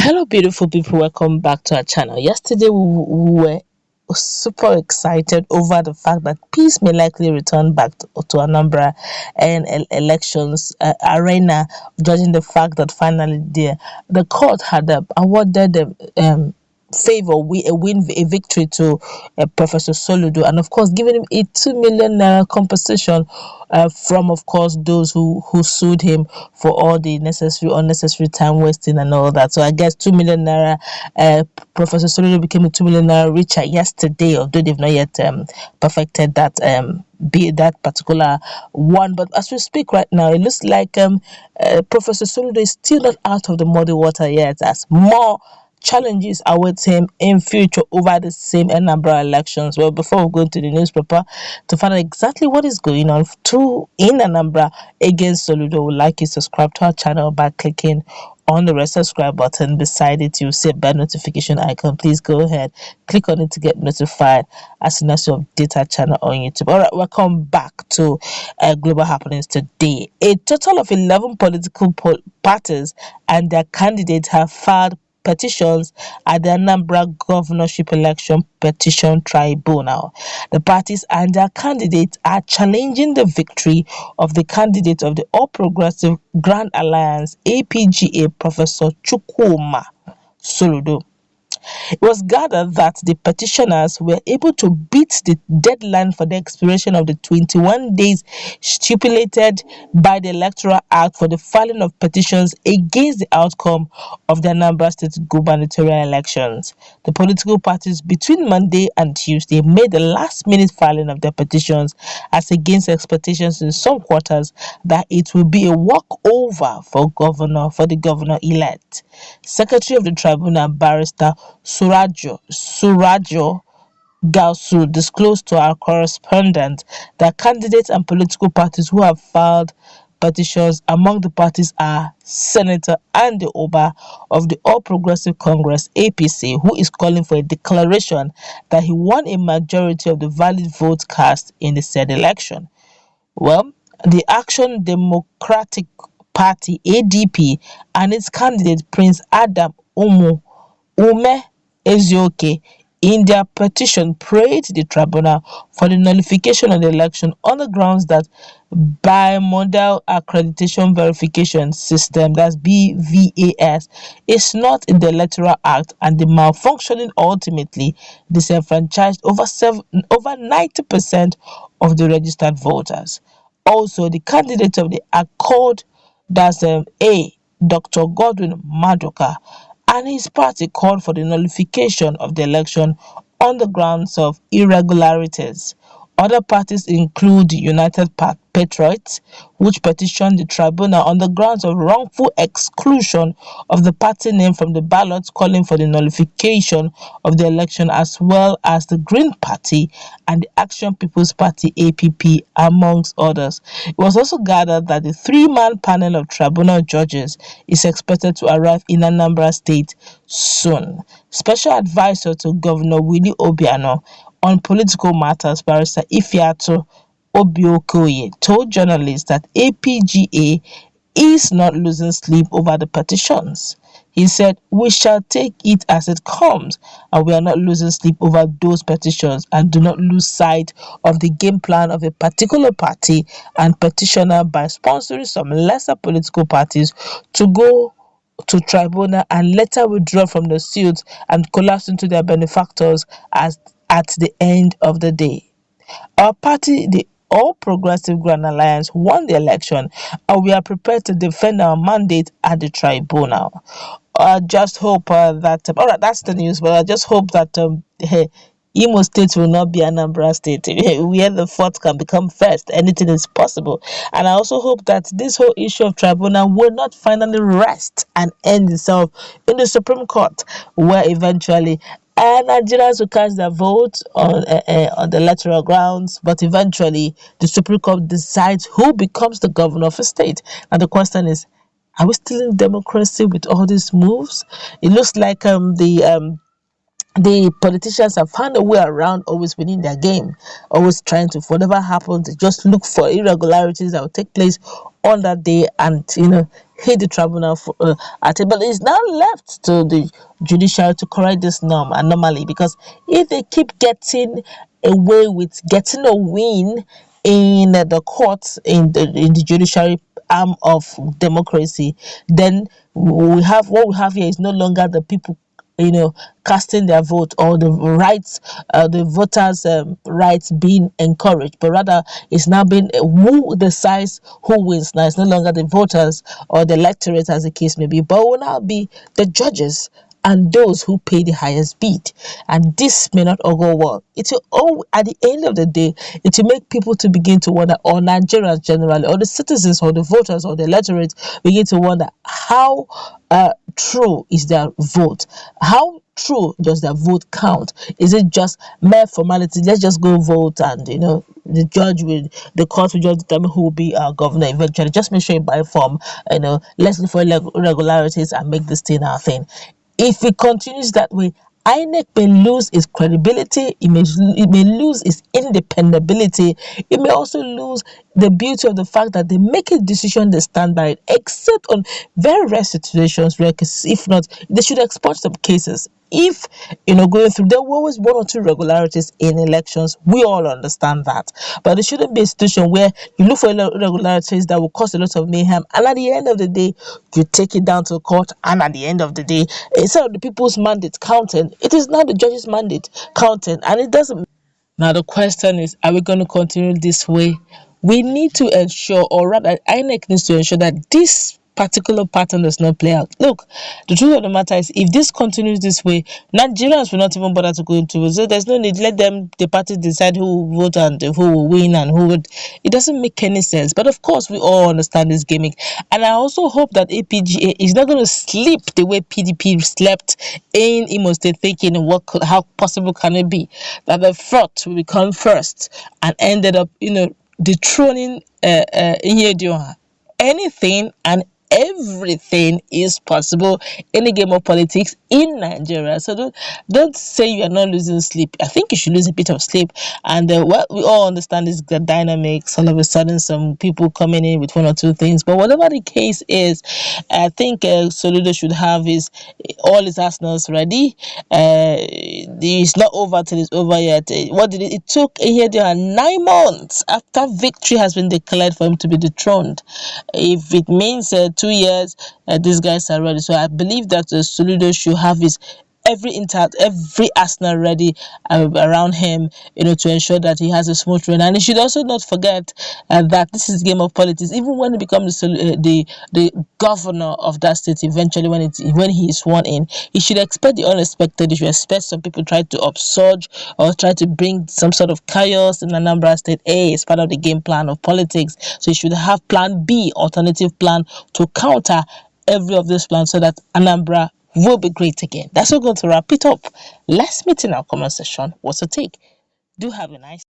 Hello, beautiful people. Welcome back to our channel. Yesterday, we were super excited over the fact that peace may likely return back to Anambra and elections arena, judging the fact that finally the court had awarded the a victory to Professor Soludo, and of course giving him a 2 million naira compensation from, of course, those who sued him for all the unnecessary time wasting and all that. So I guess 2 million naira. Professor Soludo became a 2 million naira richer yesterday, although they've not yet perfected that be that particular one. But as we speak right now, it looks like Professor Soludo is still not out of the muddy water yet, as more challenges await him in future over the same Anambra elections. Well, before we go into the newspaper to find out exactly what is going on in Anambra against Soludo, we'd like you to subscribe to our channel by clicking on the red subscribe button. Beside it, you'll see a bell notification icon. Please go ahead, click on it to get notified as soon as you update our channel on YouTube. All right, welcome back to Global Happenings today. A total of 11 political parties and their candidates have filed petitions at the Anambra Governorship Election Petition Tribunal. The parties and their candidates are challenging the victory of the candidate of the All Progressive Grand Alliance APGA, Professor Chukwuma Soludo. It was gathered that the petitioners were able to beat the deadline for the expiration of the 21 days stipulated by the Electoral Act for the filing of petitions against the outcome of the Anambra State gubernatorial elections. The political parties between Monday and Tuesday made the last-minute filing of their petitions, as against expectations in some quarters that it will be a walkover for the governor-elect. Secretary of the Tribunal, Barrister Surajo Gausu, disclosed to our correspondent that candidates and political parties who have filed petitions among the parties are Senator Andy Oba of the All Progressive Congress APC, who is calling for a declaration that he won a majority of the valid votes cast in the said election. Well, the Action Democratic Party ADP and its candidate Prince Adam Ume Ezioke, in their petition, praised the tribunal for the nullification of the election on the grounds that bimodal accreditation verification system, that's BVAS, is not in the Electoral Act, and the malfunctioning ultimately disenfranchised over 90% of the registered voters. Also, the candidate of the Accord, that's Dr. Godwin Maduka, and his party called for the nullification of the election on the grounds of irregularities. Other parties include the United Patriots, which petitioned the tribunal on the grounds of wrongful exclusion of the party name from the ballots, calling for the nullification of the election, as well as the Green Party and the Action People's Party APP, amongst others. It was also gathered that the three-man panel of tribunal judges is expected to arrive in Anambra State soon. Special advisor to Governor Willie Obiano on political matters, Barrister Ifeatu Obiokoye, told journalists that APGA is not losing sleep over the petitions. He said, "We shall take it as it comes, and we are not losing sleep over those petitions, and do not lose sight of the game plan of a particular party and petitioner by sponsoring some lesser political parties to go to tribunal and later withdraw from the suit and collapse into their benefactors at the end of the day. Our party, the All Progressive Grand Alliance, won the election, and we are prepared to defend our mandate at the tribunal." I just hope that all right, that's the news. But I just hope that Imo State will not be Anambra State, where the fourth can become first. Anything is possible. And I also hope that this whole issue of tribunal will not finally rest and end itself in the Supreme Court, where eventually Nigerians will cast their vote on the electoral grounds, but eventually the Supreme Court decides who becomes the governor of a state. And the question is, are we still in democracy with all these moves? It looks like the politicians have found a way around always winning their game, always trying to, whatever happens, they just look for irregularities that will take place on that day, and hit the tribunal for, at it, but it's now left to the judiciary to correct this anomaly, because if they keep getting away with getting a win in the courts, in the judiciary arm of democracy, then we have what we have here is no longer the people, casting their vote, or the rights, the voters rights being encouraged, but rather it's now been who decides who wins. Now it's no longer the voters or the electorate, as the case may be, but it will now be the judges and those who pay the highest bid. And this may not all go well. It will all, at the end of the day, it will make people to begin to wonder, or Nigerians generally, or the citizens, or the voters, or the electorate begin to wonder how true is their vote? How true does their vote count? Is it just mere formality? Let's just go vote, and the court will just determine who will be our governor eventually. Just make sure you buy form, let's look for irregularities and make this thing our thing. If it continues that way, INEC may lose its credibility, it may lose its independability, it may also lose the beauty of the fact that they make a decision, they stand by it, except on very rare situations, rare cases. If not, they should export some cases. If going through, there were always one or two irregularities in elections. We all understand that, but it shouldn't be a situation where you look for irregularities that will cause a lot of mayhem, and at the end of the day, you take it down to court, and at the end of the day, instead of the people's mandate counting, it is now the judge's mandate counting, and it doesn't. Now the question is, are we going to continue this way? We need to ensure, or rather INEC needs to ensure, that this particular pattern does not play out. Look, the truth of the matter is, if this continues this way, Nigerians will not even bother to go into it. So there's no need. Let the parties decide who will vote and who will win and who would. It doesn't make any sense. But of course, we all understand this gimmick. And I also hope that APGA is not going to sleep the way PDP slept in Imo State, thinking how possible can it be that the fraud will become first and ended up, dethroning Inyedioha. Anything and everything is possible in a game of politics in Nigeria. So don't say you are not losing sleep. I think you should lose a bit of sleep. And what we all understand is the dynamics. All of a sudden, some people coming in with one or two things. But whatever the case is, I think Soludo should have all his arsenals ready. It's not over till it's over yet. What did it took here? There are 9 months after victory has been declared for him to be dethroned. If it means 2 years, these guys are ready. So I believe that Soludo should have his every arsenal ready around him, to ensure that he has a smooth run. And he should also not forget that this is a game of politics. Even when he becomes the governor of that state, eventually when he is sworn in, he should expect the unexpected. He should expect some people try to upsurge or try to bring some sort of chaos in Anambra state. It's part of the game plan of politics. So he should have plan B, alternative plan, to counter every of these plans, so that Anambra will be great again. That's what we're going to wrap it up. Let's meet in our comment section. What's your take? Do have a nice